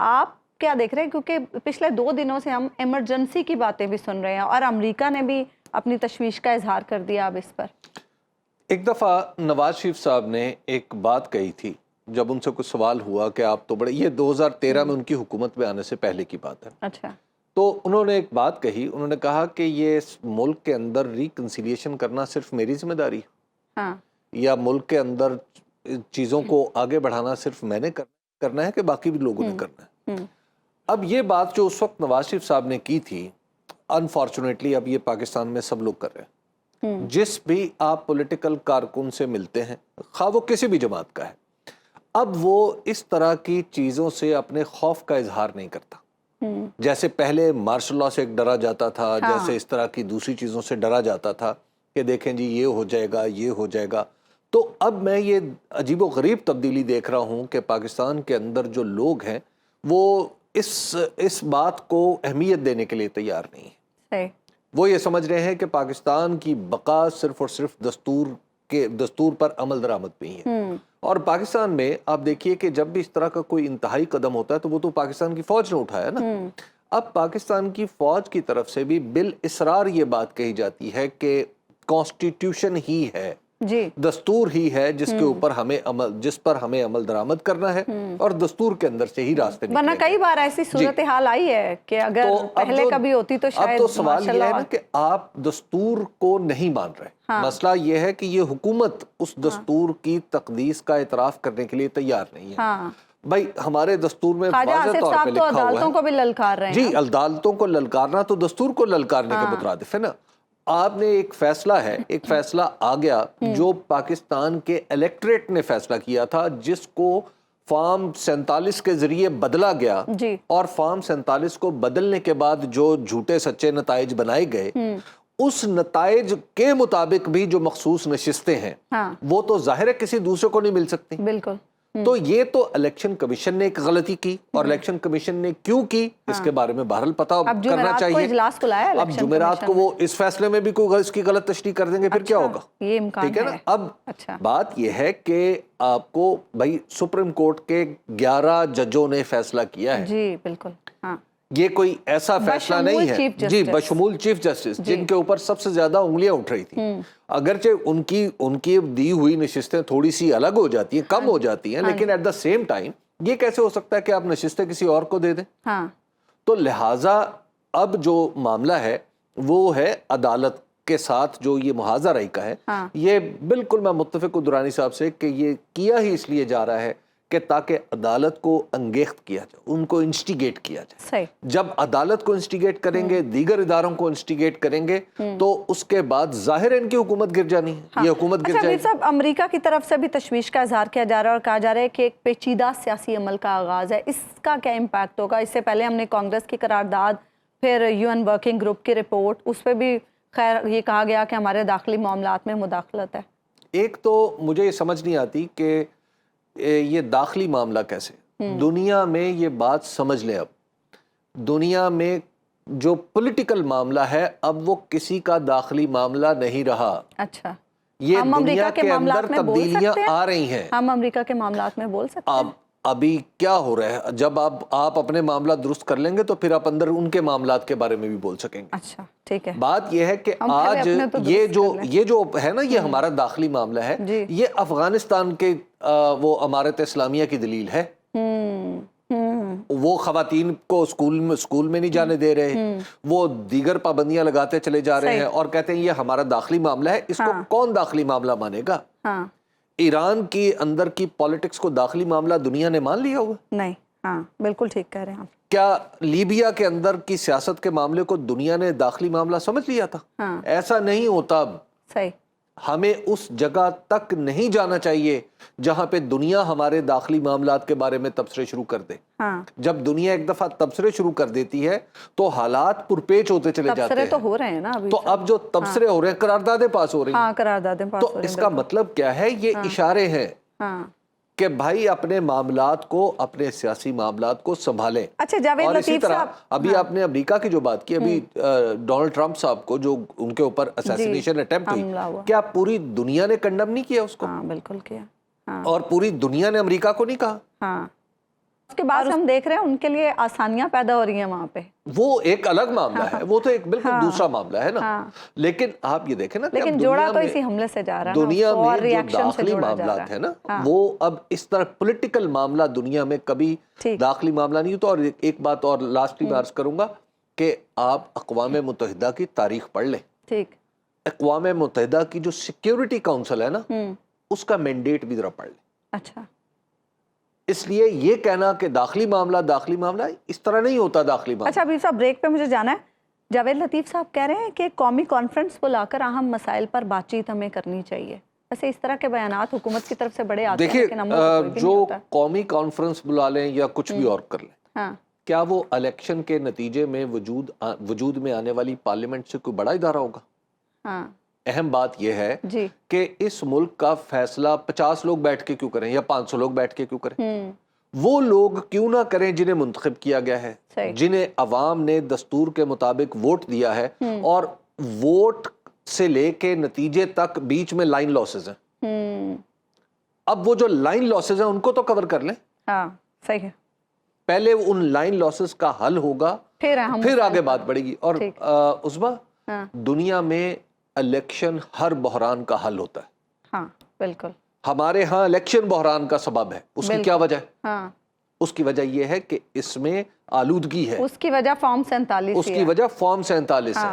آپ کیا دیکھ رہے ہیں؟ کیونکہ پچھلے 2 دنوں سے ہم ایمرجنسی کی باتیں بھی سن رہے ہیں اور امریکہ نے بھی اپنی تشویش کا اظہار کر دیا اب اس پر. ایک دفعہ نواز شریف صاحب نے ایک بات کہی تھی جب ان سے کچھ سوال ہوا کہ آپ تو بڑے، یہ 2013 میں ان کی حکومت میں آنے سے پہلے کی بات ہے. اچھا. تو انہوں نے ایک بات کہی، انہوں نے کہا کہ یہ ملک کے اندر ریکنسیلیشن کرنا صرف میری ذمہ داری ہے، ہاں. یا ملک کے اندر چیزوں کو آگے بڑھانا صرف میں نے کرنا ہے کہ باقی بھی لوگوں نے کرنا ہے. اب یہ بات جو اس وقت نواز شریف صاحب نے کی تھی، انفارچونیٹلی اب یہ پاکستان میں سب لوگ کر رہے ہیں. جس بھی آپ پولیٹیکل کارکن سے ملتے ہیں، خواہ وہ کسی بھی جماعت کا ہے، اب وہ اس طرح کی چیزوں سے اپنے خوف کا اظہار نہیں کرتا. جیسے پہلے مارشل لاء سے ایک ڈرا جاتا تھا، جیسے اس طرح کی دوسری چیزوں سے ڈرا جاتا تھا کہ دیکھیں جی یہ ہو جائے گا، یہ ہو جائے گا. تو اب میں یہ عجیب و غریب تبدیلی دیکھ رہا ہوں کہ پاکستان کے اندر جو لوگ ہیں وہ اس بات کو اہمیت دینے کے لیے تیار نہیں ہیں. وہ یہ سمجھ رہے ہیں کہ پاکستان کی بقا صرف اور صرف دستور پر عمل درآمد پہ ہی ہے. اور پاکستان میں آپ دیکھیے کہ جب بھی اس طرح کا کوئی انتہائی قدم ہوتا ہے تو وہ تو پاکستان کی فوج نے اٹھایا نا. اب پاکستان کی فوج کی طرف سے بھی بالإصرار یہ بات کہی جاتی ہے کہ کانسٹیٹیوشن ہی ہے، دستور ہی ہے جس کے اوپر جس پر ہمیں عمل درآمد کرنا ہے، اور دستور کے اندر سے ہی راستے نکلیں گے. ورنہ کئی بار ایسی صورتحال آئی ہے کہ اگر پہلے کبھی ہوتی تو شاید. اب تو سوال یہ ہے نا کہ آپ دستور کو نہیں مان رہے. مسئلہ یہ ہے کہ یہ حکومت اس دستور کی تقدیس کا اعتراف کرنے کے لیے تیار نہیں ہے. بھائی ہمارے دستور میں واضح طور پہ لکھا ہوا ہے، عدالتوں کو بھی للکار رہے ہیں. جی، عدالتوں کو للکارنا تو دستور کو للکارنے کے مترادف ہے نا. آپ نے ایک فیصلہ آ گیا جو پاکستان کے الیکٹریٹ نے فیصلہ کیا تھا، جس کو فارم 47 کے ذریعے بدلا گیا. اور فارم 47 کو بدلنے کے بعد جو جھوٹے سچے نتائج بنائے گئے، اس نتائج کے مطابق بھی جو مخصوص نشستیں ہیں وہ تو ظاہر ہے کسی دوسرے کو نہیں مل سکتی. بالکل. تو یہ تو الیکشن کمیشن نے ایک غلطی کی، اور الیکشن کمیشن نے کیوں کی اس کے بارے میں بہرحال پتہ کرنا چاہیے. اب جمعرات کو وہ اس فیصلے میں بھی کوئی اس کی غلط تشریح کر دیں گے، پھر کیا ہوگا؟ ٹھیک ہے نا. اب بات یہ ہے کہ آپ کو بھائی سپریم کورٹ کے 11 ججوں نے فیصلہ کیا ہے. جی بالکل. یہ کوئی ایسا فیصلہ نہیں ہے، جی، بشمول چیف جسٹس، جن کے اوپر سب سے زیادہ انگلیاں اٹھ رہی تھیں. اگرچہ ان کی دی ہوئی نشستیں تھوڑی سی الگ ہو جاتی ہیں، کم ہو جاتی ہیں، لیکن ایٹ دا سیم ٹائم یہ کیسے ہو سکتا ہے کہ آپ نشستیں کسی اور کو دے دیں؟ تو لہٰذا اب جو معاملہ ہے وہ ہے عدالت کے ساتھ جو یہ محاذہ رہی کا ہے. یہ بالکل میں متفق ہوں درانی صاحب سے کہ یہ کیا ہی اس لیے جا رہا ہے کہ تاکہ عدالت کو انگیخت کیا جائے، ان کو انسٹیگیٹ کیا جائے. جب عدالت کو انسٹیگیٹ کریں گے، دیگر اداروں کو انسٹیگیٹ کریں گے، تو اس کے بعد ظاہر ان کی حکومت گر جانی ہے. یہ حکومت گر جائے گی. صاحب، امریکہ کی طرف سے بھی تشویش کا اظہار کیا جا رہا ہے اور کہا جا رہا ہے کہ ایک پیچیدہ سیاسی عمل کا آغاز ہے. اس کا کیا امپیکٹ ہوگا؟ اس سے پہلے ہم نے کانگریس کی قرارداد، پھر UN ورکنگ گروپ کی رپورٹ، اس پہ بھی خیر یہ کہا گیا کہ ہمارے داخلی معاملات میں مداخلت ہے. ایک تو مجھے یہ سمجھ نہیں آتی کہ یہ داخلی معاملہ کیسے، دنیا میں یہ بات سمجھ لیں، اب دنیا میں جو پولیٹیکل معاملہ ہے اب وہ کسی کا داخلی معاملہ نہیں رہا. اچھا، یہ دنیا کے اندر تبدیلیاں آ رہی ہیں. ہم امریکہ کے معاملات میں بول سکتے ہیں. ابھی کیا ہو رہا ہے، جب آپ اپنے معاملات درست کر لیں گے تو پھر آپ اندر ان کے معاملات کے بارے میں بھی بول سکیں گے. اچھا ٹھیک ہے. بات یہ ہے کہ آج یہ جو ہے نا، یہ ہمارا داخلی معاملہ ہے، یہ افغانستان کے وہ امارت اسلامیہ کی دلیل ہے. وہ خواتین کو اسکول میں نہیں جانے دے رہے، وہ دیگر پابندیاں لگاتے چلے جا رہے ہیں اور کہتے ہیں یہ ہمارا داخلی معاملہ ہے. اس کو کون داخلی معاملہ مانے گا؟ ایران کی اندر کی پالیٹکس کو داخلی معاملہ دنیا نے مان لیا ہوگا؟ نہیں. بالکل ٹھیک کہہ رہے ہیں آپ. کیا لیبیا کے اندر کی سیاست کے معاملے کو دنیا نے داخلی معاملہ سمجھ لیا تھا؟ ایسا نہیں ہوتا. صحیح. ہمیں اس جگہ تک نہیں جانا چاہیے جہاں پہ دنیا ہمارے داخلی معاملات کے بارے میں تبصرے شروع کر دے. جب دنیا ایک دفعہ تبصرے شروع کر دیتی ہے تو حالات پرپیچ ہوتے چلے جاتے ہیں. تبصرے تو ہو رہے ہیں نا ابھی. تو اب جو تبصرے ہو رہے ہیں، قراردادیں پاس ہو رہی ہیں. قراردادیں پاس ہو رہی ہیں. تو اس کا مطلب کیا ہے؟ یہ اشارے ہیں کہ بھائی اپنے معاملات کو، اپنے سیاسی معاملات کو سنبھالیں. اچھا جاوید اور اسی لطیف طرح صاحب، ابھی آپ نے امریکہ کی جو بات کی، ابھی ڈونلڈ ٹرمپ صاحب کو جو ان کے اوپر اسیسینیشن اٹیمپٹ ہوئی، کیا پوری دنیا نے کنڈم نہیں کیا اس کو؟ بالکل کیا. اور پوری دنیا نے امریکہ کو نہیں کہا. اس کے بعد ہم دیکھ رہے ہیں ان کے لیے آسانیاں پیدا ہو رہی ہیں وہاں پہ. وہ ایک الگ معاملہ ہے, وہ تو ایک بالکل دوسرا معاملہ ہے نا. لیکن آپ یہ دیکھیں نا کہ لیکن جوڑا تو اسی حملے سے جا رہا ہے, دنیا میں جو داخلی معاملات ہیں نا, وہ اب اس طرح پولیٹیکل معاملہ دنیا میں کبھی داخلی معاملہ نہیں ہوتا. اور ایک بات اور لاسٹلی میں عرض کروں گا کہ آپ اقوام متحدہ کی تاریخ پڑھ لیں. ٹھیک. اقوام متحدہ کی جو سیکیورٹی کاؤنسل ہے نا, اس کا مینڈیٹ بھی ذرا پڑھ لیں. اچھا. اس لیے یہ کہنا کہ داخلی معاملہ اس طرح نہیں ہوتا داخلی معاملہ. اچھا حبیب صاحب, بریک پہ مجھے جانا ہے. جاوید لطیف صاحب کہہ رہے ہیں کہ قومی کانفرنس بلا کر اہم مسائل پر بات چیت ہمیں کرنی چاہیے. ویسے اس طرح کے بیانات حکومت کی طرف سے بڑے آتے ہیں, لیکن عمل کوئی بھی نہیں جو ہوتا. قومی کانفرنس بلا لیں یا کچھ بھی اور کر لیں, کیا وہ الیکشن کے نتیجے میں وجود میں آنے والی پارلیمنٹ سے کوئی بڑا ادارہ ہوگا؟ اہم بات یہ ہے کہ اس ملک کا فیصلہ 50 لوگ بیٹھ کے کیوں کریں یا 500 لوگ بیٹھ کے کیوں کریں؟ وہ لوگ کیوں نہ کریں جنہیں منتخب کیا گیا ہے, جنہیں عوام نے دستور کے مطابق ووٹ دیا ہے, اور ووٹ سے لے کے نتیجے تک بیچ میں لائن لاسز ہیں. اب وہ جو لائن لاسز ہیں ان کو تو کور کر لیں. صحیح ہے. پہلے ان لائن لاسز کا حل ہوگا, پھر آگے بات بڑھے گی. اور عظمیٰ, دنیا میں الیکشن ہر بحران کا حل ہوتا ہے. ہاں بالکل. ہمارے ہاں الیکشن بحران کا سبب ہے. اس کی کیا وجہ ہے؟ اس کی وجہ یہ ہے کہ اس میں آلودگی ہے. اس کی وجہ فارم 47 ہے.